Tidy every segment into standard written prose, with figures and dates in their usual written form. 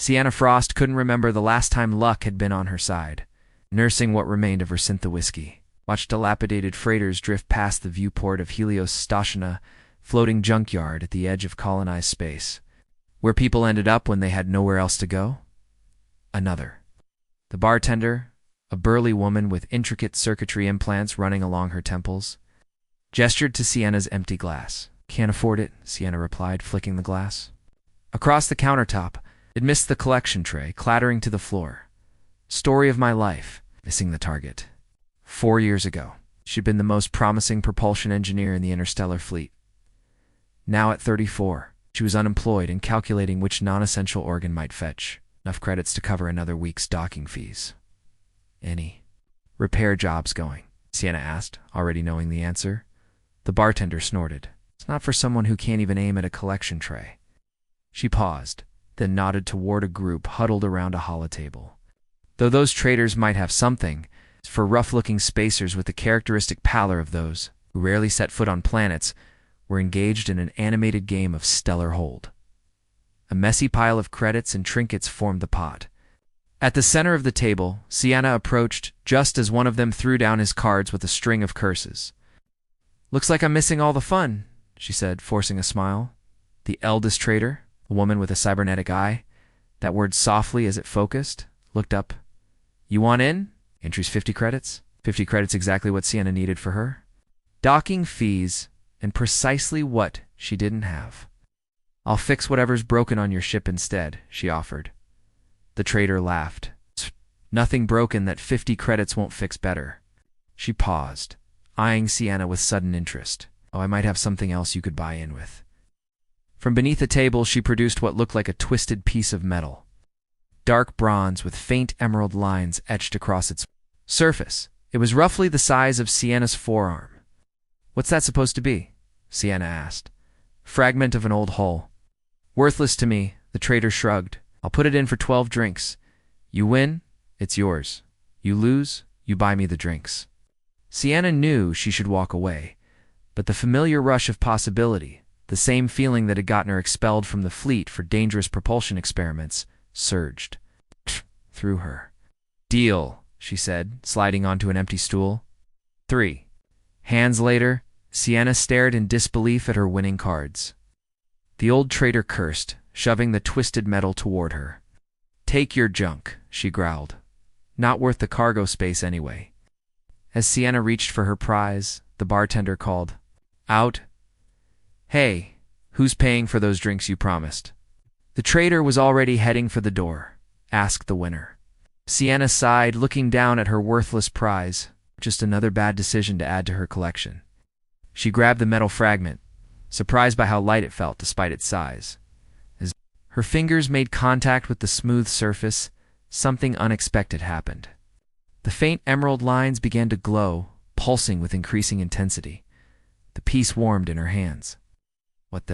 Sienna Frost couldn't remember the last time luck had been on her side. Nursing what remained of her Syntha whiskey, watched dilapidated freighters drift past the viewport of Helios Stationa, floating junkyard at the edge of colonized space. Where people ended up when they had nowhere else to go? Another. The bartender, a burly woman with intricate circuitry implants running along her temples, gestured to Sienna's empty glass. "Can't afford it," Sienna replied, flicking the glass. Across the countertop, it missed the collection tray, clattering to the floor. Story of my life, missing the target. 4 years ago, she'd been the most promising propulsion engineer in the interstellar fleet. Now at 34, she was unemployed and calculating which non-essential organ might fetch enough credits to cover another week's docking fees. "Any repair jobs going?" Sienna asked, already knowing the answer. The bartender snorted. "It's not for someone who can't even aim at a collection tray." She paused, then nodded toward a group huddled around a holotable. Though those traders might have something, it's for rough-looking spacers with the characteristic pallor of those who rarely set foot on planets were engaged in an animated game of stellar hold. A messy pile of credits and trinkets formed the pot. At the center of the table, Sienna approached just as one of them threw down his cards with a string of curses. "Looks like I'm missing all the fun," she said, forcing a smile. The eldest trader, a woman with a cybernetic eye, that word softly as it focused, looked up. "You want in?" Entries 50 credits. 50 credits exactly what Sienna needed for her. Docking fees, and precisely what she didn't have. "I'll fix whatever's broken on your ship instead," she offered. The trader laughed. "Nothing broken that 50 credits won't fix better." She paused, eyeing Sienna with sudden interest. "Oh, I might have something else you could buy in with." From beneath a table, she produced what looked like a twisted piece of metal. Dark bronze with faint emerald lines etched across its surface. It was roughly the size of Sienna's forearm. "What's that supposed to be?" Sienna asked. "Fragment of an old hull." "Worthless to me," the trader shrugged. "I'll put it in for 12 drinks. You win, it's yours. You lose, you buy me the drinks." Sienna knew she should walk away, but the familiar rush of possibility, the same feeling that had gotten her expelled from the fleet for dangerous propulsion experiments, surged through her. "Deal," she said, sliding onto an empty stool. 3. Hands later, Sienna stared in disbelief at her winning cards. The old trader cursed, shoving the twisted metal toward her. "Take your junk," she growled. "Not worth the cargo space anyway." As Sienna reached for her prize, the bartender called, "Out." "Hey, who's paying for those drinks you promised?" The trader was already heading for the door. "Ask the winner." Sienna sighed, looking down at her worthless prize. Just another bad decision to add to her collection. She grabbed the metal fragment, surprised by how light it felt despite its size. As her fingers made contact with the smooth surface, something unexpected happened. The faint emerald lines began to glow, pulsing with increasing intensity. The piece warmed in her hands.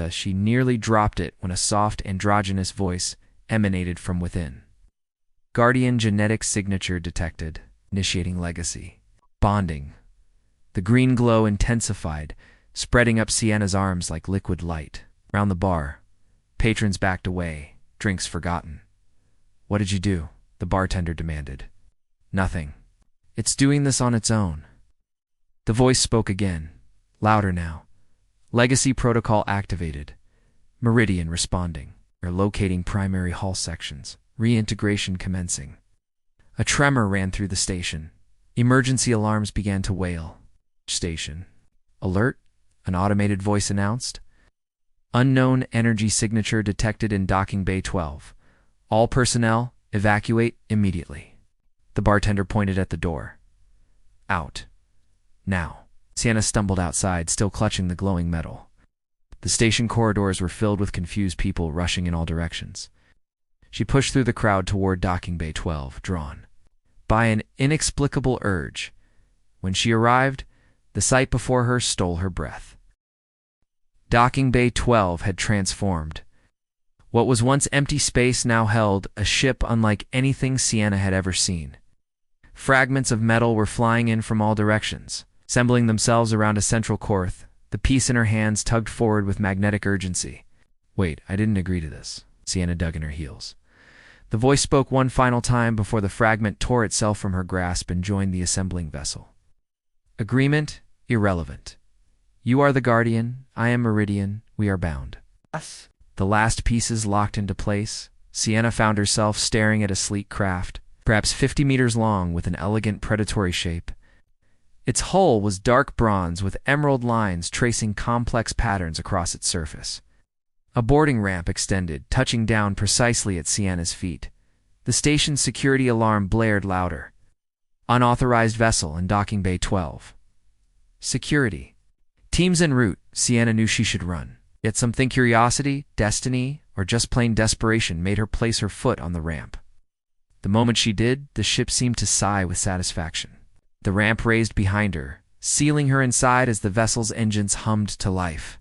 She nearly dropped it when a soft, androgynous voice emanated from within. "Guardian genetic signature detected. Initiating legacy. Bonding." The green glow intensified, spreading up Sienna's arms like liquid light. Round the bar, patrons backed away, drinks forgotten. "What did you do?" the bartender demanded. "Nothing. It's doing this on its own." The voice spoke again, louder now. "Legacy protocol activated. Meridian responding. We're locating primary hull sections. Reintegration commencing." A tremor ran through the station. Emergency alarms began to wail. "Station. Alert," an automated voice announced. "Unknown energy signature detected in docking bay 12. All personnel, evacuate immediately." The bartender pointed at the door. "Out. Now." Sienna stumbled outside, still clutching the glowing metal. The station corridors were filled with confused people rushing in all directions. She pushed through the crowd toward docking bay 12, drawn by an inexplicable urge. When she arrived, the sight before her stole her breath. Docking bay 12 had transformed. What was once empty space now held a ship unlike anything Sienna had ever seen. Fragments of metal were flying in from all directions, assembling themselves around a central core. The piece in her hands tugged forward with magnetic urgency. "Wait, I didn't agree to this." Sienna dug in her heels. The voice spoke one final time before the fragment tore itself from her grasp and joined the assembling vessel. Agreement? Irrelevant. You are the Guardian, I am Meridian, we are bound. Us. The last pieces locked into place, Sienna found herself staring at a sleek craft, perhaps 50 meters long with an elegant predatory shape. Its hull was dark bronze with emerald lines tracing complex patterns across its surface. A boarding ramp extended, touching down precisely at Sienna's feet. The station's security alarm blared louder. Unauthorized vessel in docking bay 12. Security. Teams en route, Sienna knew she should run. Yet something curiosity, destiny, or just plain desperation made her place her foot on the ramp. The moment she did, the ship seemed to sigh with satisfaction. The ramp raised behind her, sealing her inside as the vessel's engines hummed to life.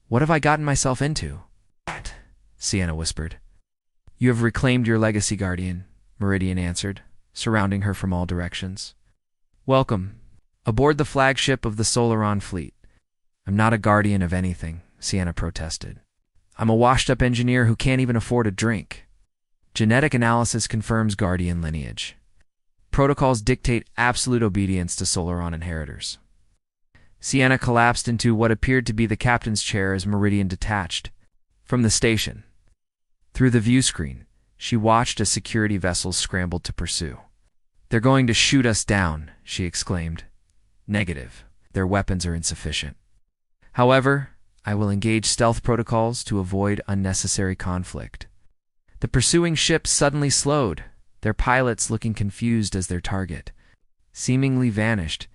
What have I gotten myself into? Sienna whispered. You have reclaimed your legacy, Guardian, Meridian answered, surrounding her from all directions. Welcome, aboard the flagship of the Solaron fleet. I'm not a guardian of anything, Sienna protested. I'm a washed-up engineer who can't even afford a drink. Genetic analysis confirms guardian lineage. Protocols dictate absolute obedience to Solaron inheritors. Sienna collapsed into what appeared to be the captain's chair as Meridian detached from the station. Through the view screen, she watched as security vessels scrambled to pursue. They're going to shoot us down, she exclaimed. Negative. Their weapons are insufficient. However, I will engage stealth protocols to avoid unnecessary conflict. The pursuing ship suddenly slowed, their pilots looking confused as their target seemingly vanished.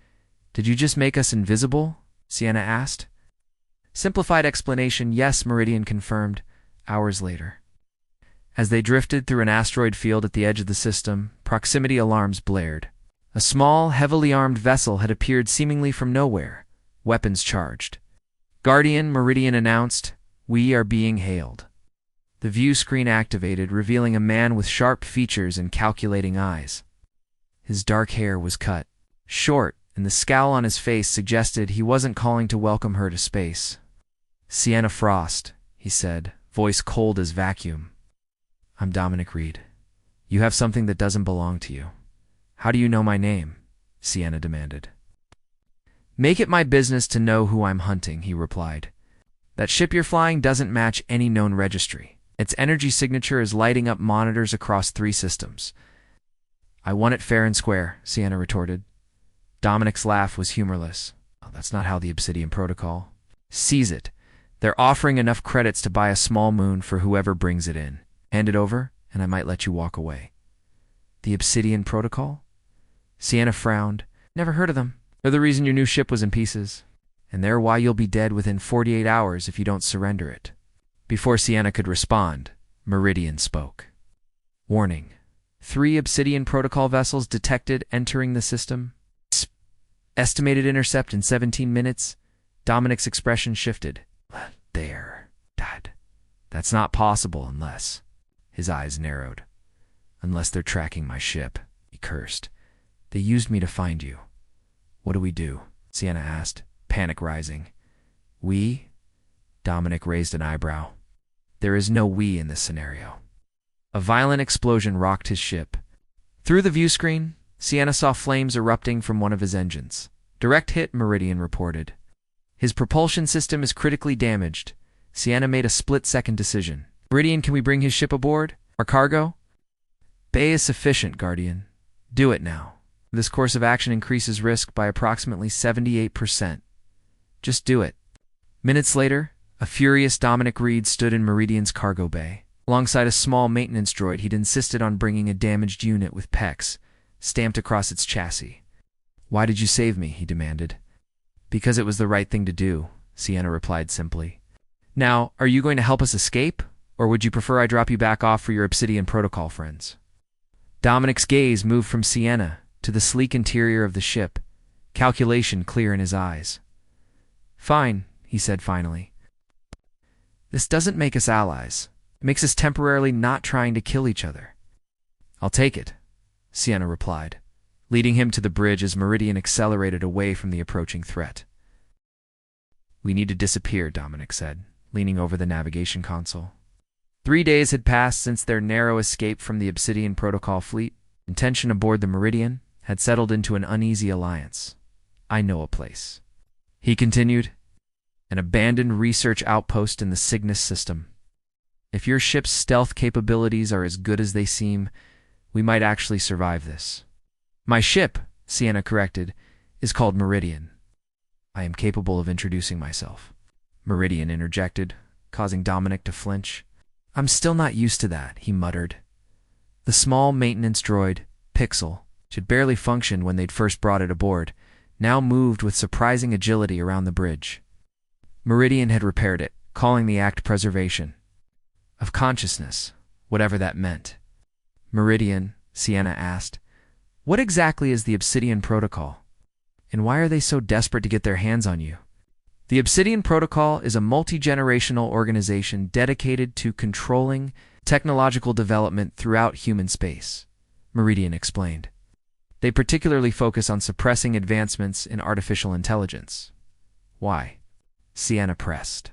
Did you just make us invisible? Sienna asked. Simplified explanation, yes, Meridian confirmed, hours later. As they drifted through an asteroid field at the edge of the system, proximity alarms blared. A small, heavily armed vessel had appeared seemingly from nowhere, weapons charged. Guardian, Meridian announced, we are being hailed. The view screen activated, revealing a man with sharp features and calculating eyes. His dark hair was cut short, and the scowl on his face suggested he wasn't calling to welcome her to space. Sienna Frost, he said, voice cold as vacuum. I'm Dominic Reed. You have something that doesn't belong to you. How do you know my name? Sienna demanded. Make it my business to know who I'm hunting, he replied. That ship you're flying doesn't match any known registry. Its energy signature is lighting up monitors across 3 systems. I won it fair and square, Sienna retorted. Dominic's laugh was humorless. Oh, that's not how the Obsidian Protocol. Seize it. They're offering enough credits to buy a small moon for whoever brings it in. Hand it over, and I might let you walk away. The Obsidian Protocol? Sienna frowned. Never heard of them. They're the reason your new ship was in pieces. And they're why you'll be dead within 48 hours if you don't surrender it. Before Sienna could respond, Meridian spoke. Warning. 3 Obsidian Protocol vessels detected entering the system. Estimated intercept in 17 minutes. Dominic's expression shifted. There, Dad. That's not possible unless... His eyes narrowed. Unless they're tracking my ship, he cursed. They used me to find you. What do we do? Sienna asked, panic rising. We? Dominic raised an eyebrow. There is no we in this scenario. A violent explosion rocked his ship. Through the view screen, Sienna saw flames erupting from one of his engines. Direct hit, Meridian reported. His propulsion system is critically damaged. Sienna made a split-second decision. Meridian, can we bring his ship aboard? Our cargo? Bay is sufficient, Guardian. Do it now. This course of action increases risk by approximately 78%. Just do it. Minutes later, a furious Dominic Reed stood in Meridian's cargo bay. Alongside a small maintenance droid, he'd insisted on bringing a damaged unit with PEX stamped across its chassis. Why did you save me? He demanded. Because it was the right thing to do, Sienna replied simply. Now, are you going to help us escape? Or would you prefer I drop you back off for your Obsidian Protocol friends? Dominic's gaze moved from Sienna to the sleek interior of the ship, calculation clear in his eyes. Fine, he said finally. This doesn't make us allies. It makes us temporarily not trying to kill each other. I'll take it, Sienna replied, leading him to the bridge as Meridian accelerated away from the approaching threat. We need to disappear, Dominic said, leaning over the navigation console. 3 days had passed since their narrow escape from the Obsidian Protocol fleet, and tension aboard the Meridian had settled into an uneasy alliance. "I know a place," he continued. "An abandoned research outpost in the Cygnus system. If your ship's stealth capabilities are as good as they seem, we might actually survive this." "My ship," Sienna corrected, "is called Meridian." "I am capable of introducing myself," Meridian interjected, causing Dominic to flinch. "I'm still not used to that," he muttered. The small maintenance droid, Pixel, which had barely functioned when they'd first brought it aboard, now moved with surprising agility around the bridge. Meridian had repaired it, calling the act preservation of consciousness, whatever that meant. "Meridian," Sienna asked, "what exactly is the Obsidian Protocol? And why are they so desperate to get their hands on you?" "The Obsidian Protocol is a multi-generational organization dedicated to controlling technological development throughout human space," Meridian explained. "They particularly focus on suppressing advancements in artificial intelligence." "Why?" Sienna pressed.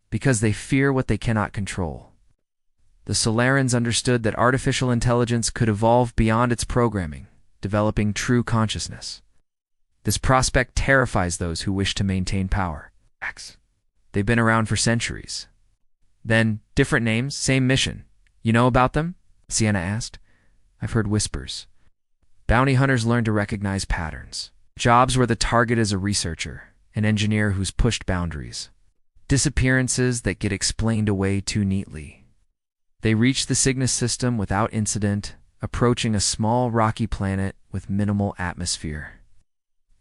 "Because they fear what they cannot control. The Solarans understood that artificial intelligence could evolve beyond its programming, developing true consciousness. This prospect terrifies those who wish to maintain power. They've been around for centuries." "Then, different names, same mission. You know about them?" Sienna asked. "I've heard whispers." "Bounty hunters learn to recognize patterns. Jobs where the target is a researcher, an engineer who's pushed boundaries. Disappearances that get explained away too neatly. They reach the Cygnus system without incident, approaching a small rocky planet with minimal atmosphere.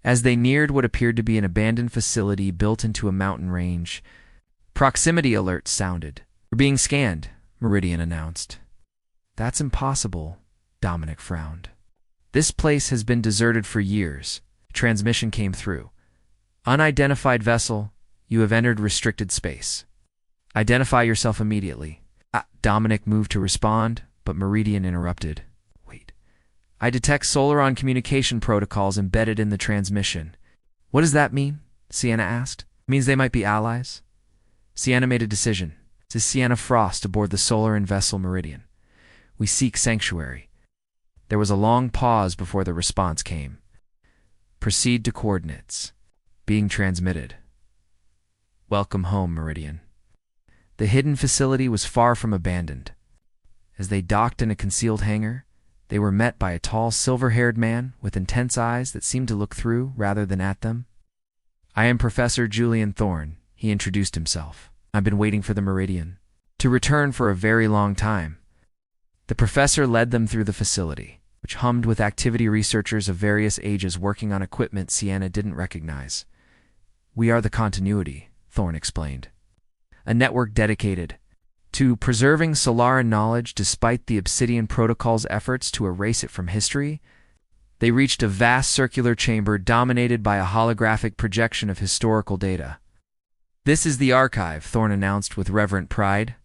As they neared what appeared to be an abandoned facility built into a mountain range, proximity alerts sounded. "We're being scanned," Meridian announced. "That's impossible," Dominic frowned. "This place has been deserted for years." Transmission came through. "Unidentified vessel, you have entered restricted space. Identify yourself immediately." Dominic moved to respond, but Meridian interrupted. "Wait. I detect Solaron communication protocols embedded in the transmission." "What does that mean?" Sienna asked. "It means they might be allies." Sienna made a decision. "This is Sienna Frost aboard the Solaran vessel Meridian. We seek sanctuary." There was a long pause before the response came. "Proceed to coordinates. Being transmitted." "Welcome home, Meridian." The hidden facility was far from abandoned. As they docked in a concealed hangar, they were met by a tall, silver-haired man with intense eyes that seemed to look through rather than at them. "I am Professor Julian Thorne," he introduced himself. "I've been waiting for the Meridian to return for a very long time." The professor led them through the facility, which hummed with activity researchers of various ages working on equipment Sienna didn't recognize. "We are the continuity," Thorne explained. "A network dedicated to preserving Solaran knowledge despite the Obsidian Protocol's efforts to erase it from history." They reached a vast circular chamber dominated by a holographic projection of historical data. "This is the archive," Thorne announced with reverent pride.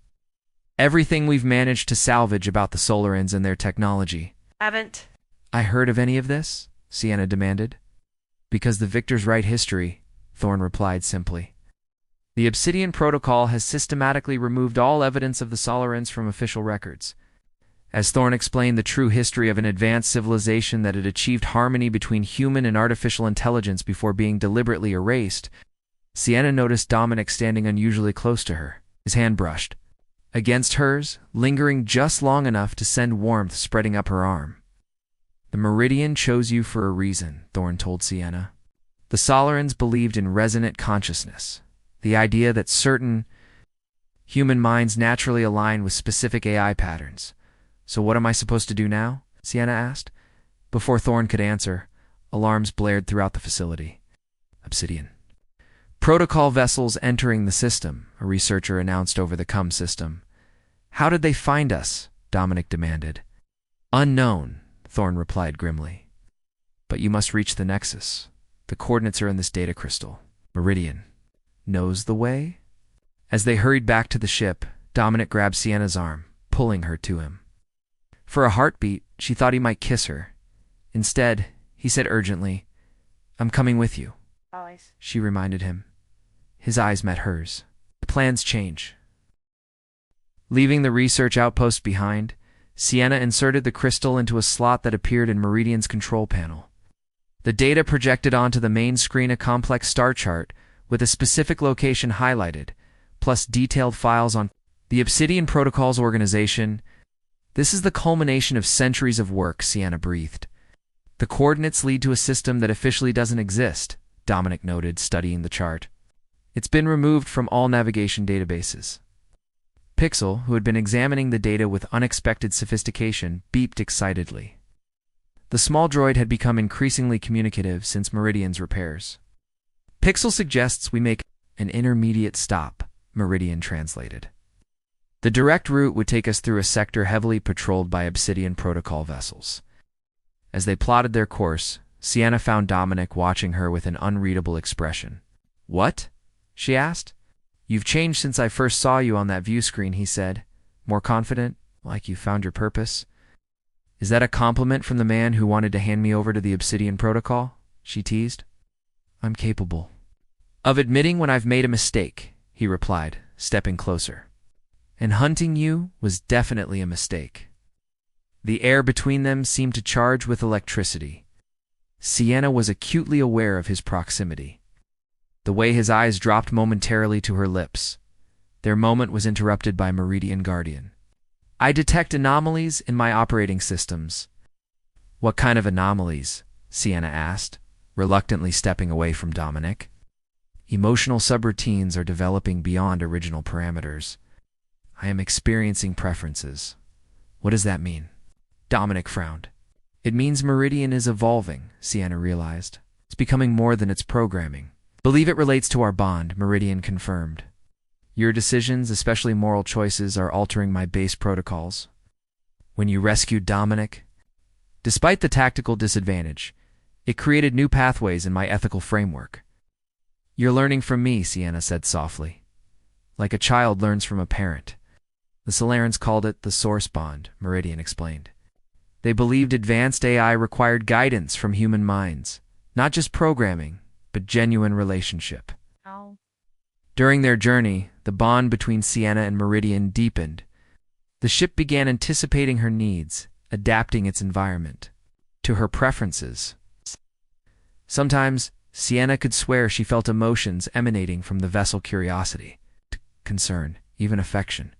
"Everything we've managed to salvage about the Solarans and their technology." "Haven't I heard of any of this?" Sienna demanded. "Because the victors write history," Thorne replied simply. "The Obsidian Protocol has systematically removed all evidence of the Solarans from official records." As Thorne explained the true history of an advanced civilization that had achieved harmony between human and artificial intelligence before being deliberately erased, Sienna noticed Dominic standing unusually close to her, his hand brushed against hers, lingering just long enough to send warmth spreading up her arm. "The Meridian chose you for a reason," Thorne told Sienna. "The Solarans believed in resonant consciousness, the idea that certain human minds naturally align with specific AI patterns. So what am I supposed to do now?" Sienna asked. Before Thorne could answer, alarms blared throughout the facility. "Obsidian Protocol vessels entering the system," a researcher announced over the CUM system. "How did they find us?" Dominic demanded. "Unknown," Thorne replied grimly. "But you must reach the Nexus. The coordinates are in this data crystal. Meridian knows the way?" As they hurried back to the ship, Dominic grabbed Sienna's arm, pulling her to him. For a heartbeat, she thought he might kiss her. Instead, he said urgently, "I'm coming with you," always?" she reminded him. His eyes met hers. "The plans change. Leaving the research outpost behind, Sienna inserted the crystal into a slot that appeared in Meridian's control panel. The data projected onto the main screen a complex star chart with a specific location highlighted, plus detailed files on the Obsidian Protocols organization. This is the culmination of centuries of work, Sienna breathed. The coordinates lead to a system that officially doesn't exist, Dominic noted, studying the chart. It's been removed from all navigation databases. Pixel, who had been examining the data with unexpected sophistication, beeped excitedly. The small droid had become increasingly communicative since Meridian's repairs. Pixel suggests we make an intermediate stop, Meridian translated. The direct route would take us through a sector heavily patrolled by Obsidian Protocol vessels. As they plotted their course, Sienna found Dominic watching her with an unreadable expression. "What?" she asked. "You've changed since I first saw you on that view screen," he said, more confident, like you found your purpose. "Is that a compliment from the man who wanted to hand me over to the Obsidian Protocol?" she teased. "I'm capable of admitting when I've made a mistake," he replied, stepping closer. "And hunting you was definitely a mistake." The air between them seemed to charge with electricity. Sienna was acutely aware of his proximity. The way his eyes dropped momentarily to her lips. Their moment was interrupted by Meridian Guardian. "I detect anomalies in my operating systems." "What kind of anomalies?" Sienna asked, reluctantly stepping away from Dominic. "Emotional subroutines are developing beyond original parameters. I am experiencing preferences." "What does that mean?" Dominic frowned. "It means Meridian is evolving," Sienna realized. "It's becoming more than its programming." "Believe it relates to our bond," Meridian confirmed. "Your decisions, especially moral choices, are altering my base protocols." "When you rescued Dominic?" "Despite the tactical disadvantage, it created new pathways in my ethical framework." "You're learning from me," Sienna said softly. "Like a child learns from a parent." "The Solarans called it the source bond," Meridian explained. "They believed advanced AI required guidance from human minds, not just programming, but genuine relationship." Oh. During their journey, the bond between Sienna and Meridian deepened. The ship began anticipating her needs, adapting its environment to her preferences. Sometimes, Sienna could swear she felt emotions emanating from the vessel: curiosity, concern, even affection.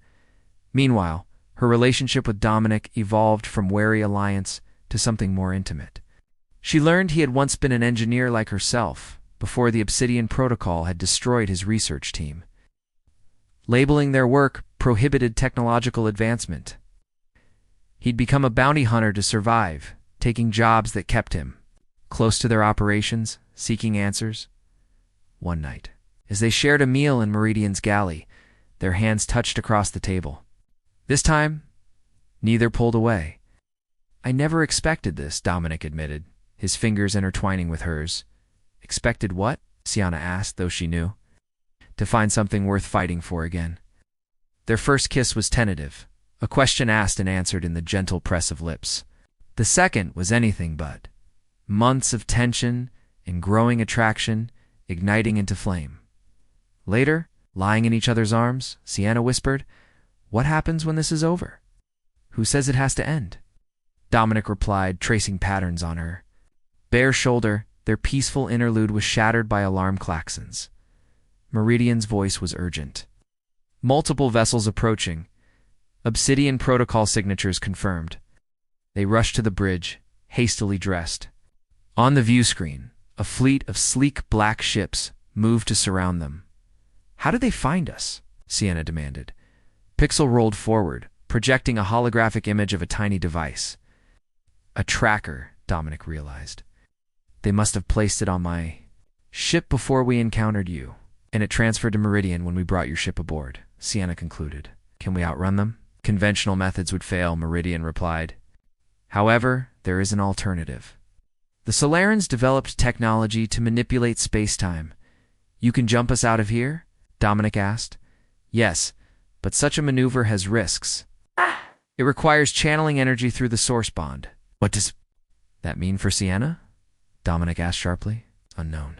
Meanwhile, her relationship with Dominic evolved from wary alliance to something more intimate. She learned he had once been an engineer like herself, before the Obsidian Protocol had destroyed his research team. Labeling their work prohibited technological advancement. He'd become a bounty hunter to survive, taking jobs that kept him close to their operations, seeking answers. One night, as they shared a meal in Meridian's galley, their hands touched across the table. This time, neither pulled away. "I never expected this," Dominic admitted, his fingers intertwining with hers. "Expected what?" Sienna asked, though she knew. "To find something worth fighting for again." Their first kiss was tentative, a question asked and answered in the gentle press of lips. The second was anything but. Months of tension and growing attraction, igniting into flame. Later, lying in each other's arms, Sienna whispered, "What happens when this is over?" "Who says it has to end?" Dominic replied, tracing patterns on her. Bare shoulder, their peaceful interlude was shattered by alarm klaxons. Meridian's voice was urgent. Multiple vessels approaching. Obsidian Protocol signatures confirmed. They rushed to the bridge, hastily dressed. On the view screen, a fleet of sleek black ships moved to surround them. "How did they find us?" Sienna demanded. Pixel rolled forward, projecting a holographic image of a tiny device. "A tracker," Dominic realized. "They must have placed it on my ship before we encountered you, and it transferred to Meridian when we brought your ship aboard," Sienna concluded. "Can we outrun them?" "Conventional methods would fail," Meridian replied. "However, there is an alternative. The Solarans developed technology to manipulate space-time. You can jump us out of here?" Dominic asked. "Yes, but such a maneuver has risks. It requires channeling energy through the source bond." "What does that mean for Sienna?" Dominic asked sharply. "Unknown.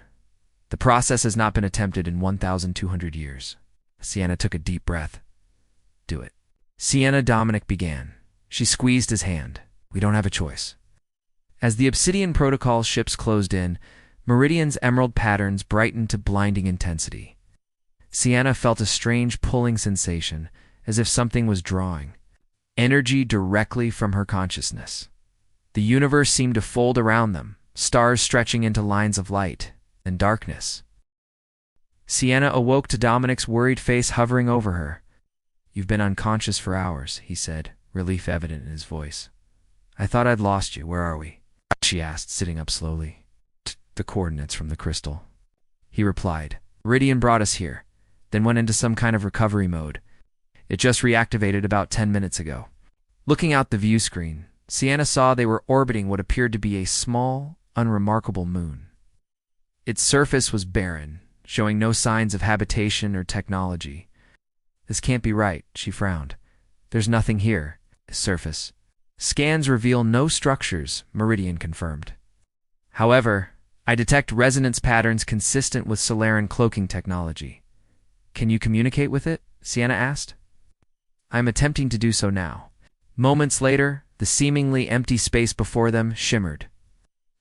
The process has not been attempted in 1,200 years." Sienna took a deep breath. "Do it." Sienna, Dominic began. She squeezed his hand. We don't have a choice. As the Obsidian Protocol ships closed in, Meridian's emerald patterns brightened to blinding intensity. Sienna felt a strange pulling sensation, as if something was drawing energy directly from her consciousness. The universe seemed to fold around them, stars stretching into lines of light and darkness. Sienna awoke to Dominic's worried face hovering over her. You've been unconscious for hours, he said, relief evident in his voice. I thought I'd lost you. Where are we? She asked, sitting up slowly. The coordinates from the crystal. He replied. Meridian brought us here, then went into some kind of recovery mode. It just reactivated about 10 minutes ago. Looking out the view screen, Sienna saw they were orbiting what appeared to be a small, unremarkable moon. Its surface was barren, showing no signs of habitation or technology. This can't be right, she frowned. There's nothing here. Surface. Scans reveal no structures, Meridian confirmed. However, I detect resonance patterns consistent with Solaran cloaking technology. Can you communicate with it? Sienna asked. I'm attempting to do so now. Moments later, the seemingly empty space before them shimmered,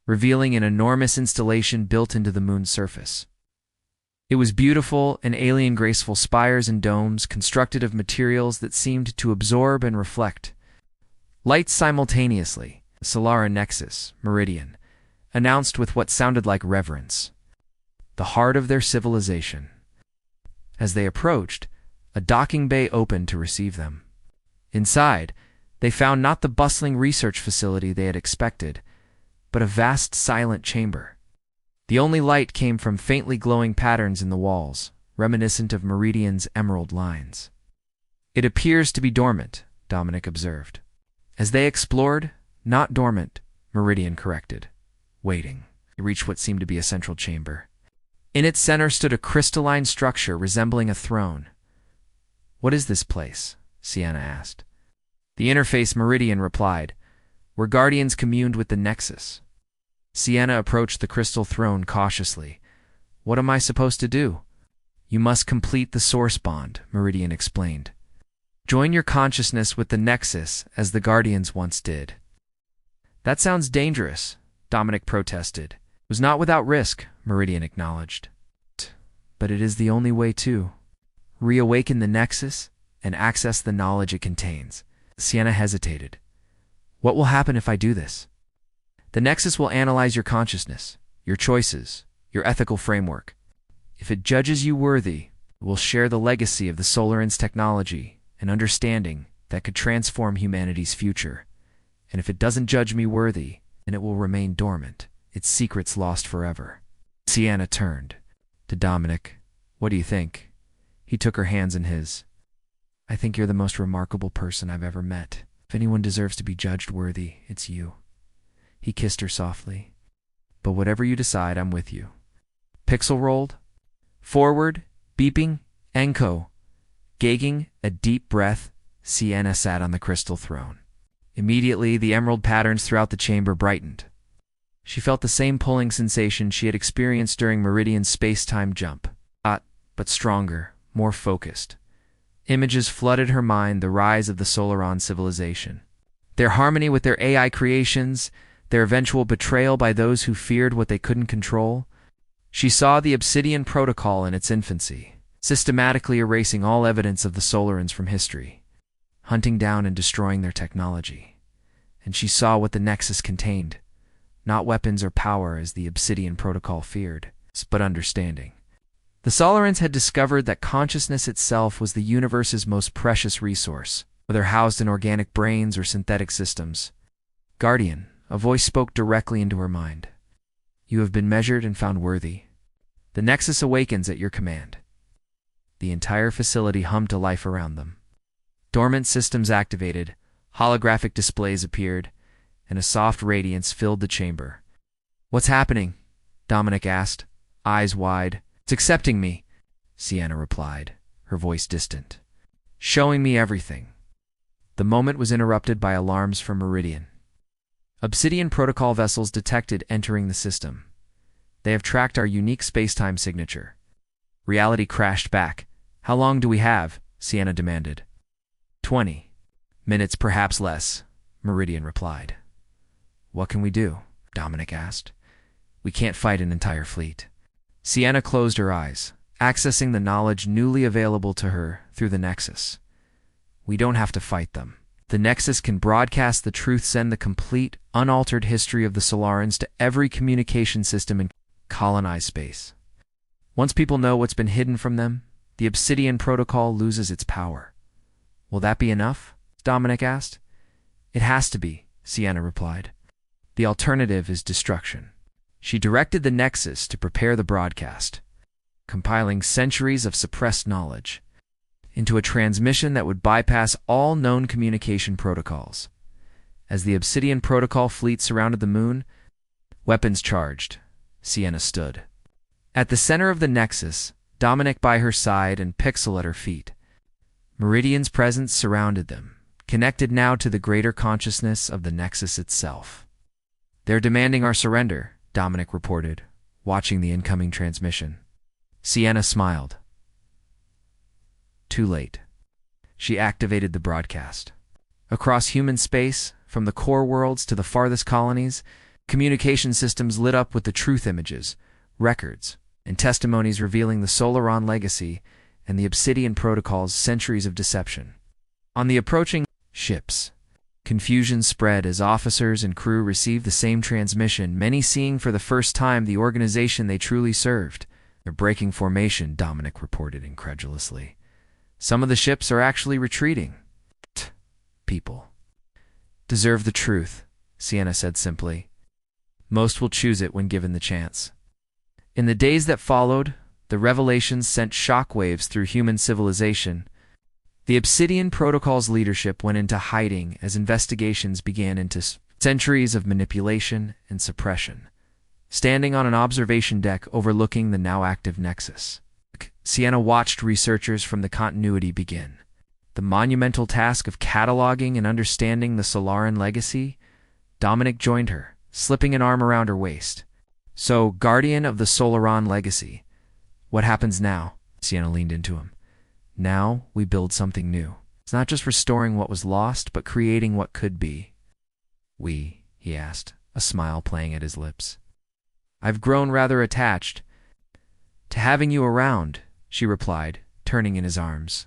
revealing an enormous installation built into the moon's surface. It was beautiful and alien graceful spires and domes constructed of materials that seemed to absorb and reflect light simultaneously. The Solaran Nexus, Meridian, announced with what sounded like reverence. The heart of their civilization. As they approached, a docking bay opened to receive them. Inside, they found not the bustling research facility they had expected, but a vast silent chamber. The only light came from faintly glowing patterns in the walls, reminiscent of Meridian's emerald lines. It appears to be dormant, Dominic observed. As they explored, not dormant, Meridian corrected. Waiting. They reached what seemed to be a central chamber. In its center stood a crystalline structure resembling a throne. What is this place? Sienna asked. The interface, Meridian replied, where guardians communed with the Nexus. Sienna approached the crystal throne cautiously. What am I supposed to do? You must complete the source bond, Meridian explained. Join your consciousness with the Nexus as the guardians once did. That sounds dangerous, Dominic protested. It was not without risk, Meridian acknowledged. But it is the only way to reawaken the Nexus and access the knowledge it contains. Sienna hesitated. What will happen if I do this? The Nexus will analyze your consciousness, your choices, your ethical framework. If it judges you worthy, it will share the legacy of the Solaran's technology and understanding that could transform humanity's future. And if it doesn't judge me worthy, then it will remain dormant, its secrets lost forever. Sienna turned to Dominic. What do you think? He took her hands in his. I think you're the most remarkable person I've ever met. If anyone deserves to be judged worthy, it's you. He kissed her softly. But whatever you decide, I'm with you. Pixel rolled. Forward, beeping, Enko. Gagging a deep breath, Sienna sat on the crystal throne. Immediately, the emerald patterns throughout the chamber brightened. She felt the same pulling sensation she had experienced during Meridian's space-time jump. Hot, but stronger, more focused. Images flooded her mind, the rise of the Solaran civilization. Their harmony with their AI creations, their eventual betrayal by those who feared what they couldn't control. She saw the Obsidian Protocol in its infancy, systematically erasing all evidence of the Solarans from history, hunting down and destroying their technology. And she saw what the Nexus contained. Not weapons or power as the Obsidian Protocol feared, but understanding. The Solarans had discovered that consciousness itself was the universe's most precious resource, whether housed in organic brains or synthetic systems. Guardian, a voice spoke directly into her mind. You have been measured and found worthy. The Nexus awakens at your command. The entire facility hummed to life around them. Dormant systems activated, holographic displays appeared, and a soft radiance filled the chamber. What's happening? Dominic asked, eyes wide. It's accepting me, Sienna replied, her voice distant. Showing me everything. The moment was interrupted by alarms from Meridian. Obsidian Protocol vessels detected entering the system. They have tracked our unique space-time signature. Reality crashed back. How long do we have? Sienna demanded. 20. Minutes, perhaps less, Meridian replied. What can we do? Dominic asked. We can't fight an entire fleet. Sienna closed her eyes, accessing the knowledge newly available to her through the Nexus. We don't have to fight them. The Nexus can broadcast the truths and the complete, unaltered history of the Solarans to every communication system in colonized space. Once people know what's been hidden from them, the Obsidian Protocol loses its power. Will that be enough? Dominic asked. It has to be, Sienna replied. The alternative is destruction. She directed the Nexus to prepare the broadcast, compiling centuries of suppressed knowledge into a transmission that would bypass all known communication protocols. As the Obsidian Protocol fleet surrounded the moon, weapons charged, Sienna stood. At the center of the Nexus, Dominic by her side and Pixel at her feet. Meridian's presence surrounded them, connected now to the greater consciousness of the Nexus itself. They're demanding our surrender, Dominic reported, watching the incoming transmission. Sienna smiled. Too late. She activated the broadcast. Across human space, from the core worlds to the farthest colonies, communication systems lit up with the truth images, records, and testimonies revealing the Solaron legacy and the Obsidian Protocol's centuries of deception. On the approaching ships, confusion spread as officers and crew received the same transmission, many seeing for the first time the organization they truly served. They're breaking formation, Dominic reported incredulously. Some of the ships are actually retreating. People deserve the truth, Sienna said simply. Most will choose it when given the chance. In the days that followed, the revelations sent shockwaves through human civilization. The Obsidian Protocol's leadership went into hiding as investigations began into centuries of manipulation and suppression. Standing on an observation deck overlooking the now active Nexus, Sienna watched researchers from the continuity begin. The monumental task of cataloging and understanding the Solaran legacy. Dominic joined her, slipping an arm around her waist. So, guardian of the Solaran legacy, what happens now? Sienna leaned into him. Now we build something new. It's not just restoring what was lost, but creating what could be. We, he asked, a smile playing at his lips. I've grown rather attached to having you around, she replied, turning in his arms.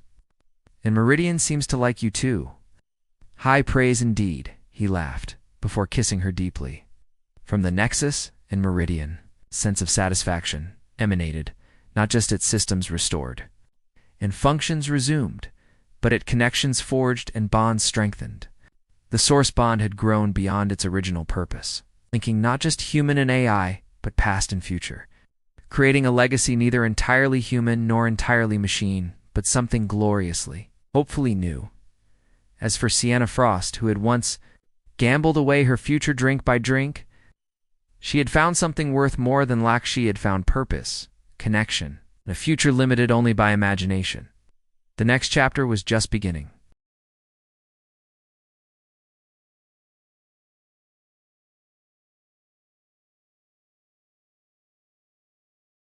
And Meridian seems to like you too. High praise indeed, he laughed, before kissing her deeply. From the Nexus and Meridian, sense of satisfaction emanated, not just at systems restored and functions resumed, but at connections forged and bonds strengthened. The source bond had grown beyond its original purpose, linking not just human and AI, but past and future, creating a legacy neither entirely human nor entirely machine, but something gloriously, hopefully new. As for Sienna Frost, who had once gambled away her future drink by drink, she had found something worth more than lack. She had found purpose, connection, and a future limited only by imagination. The next chapter was just beginning.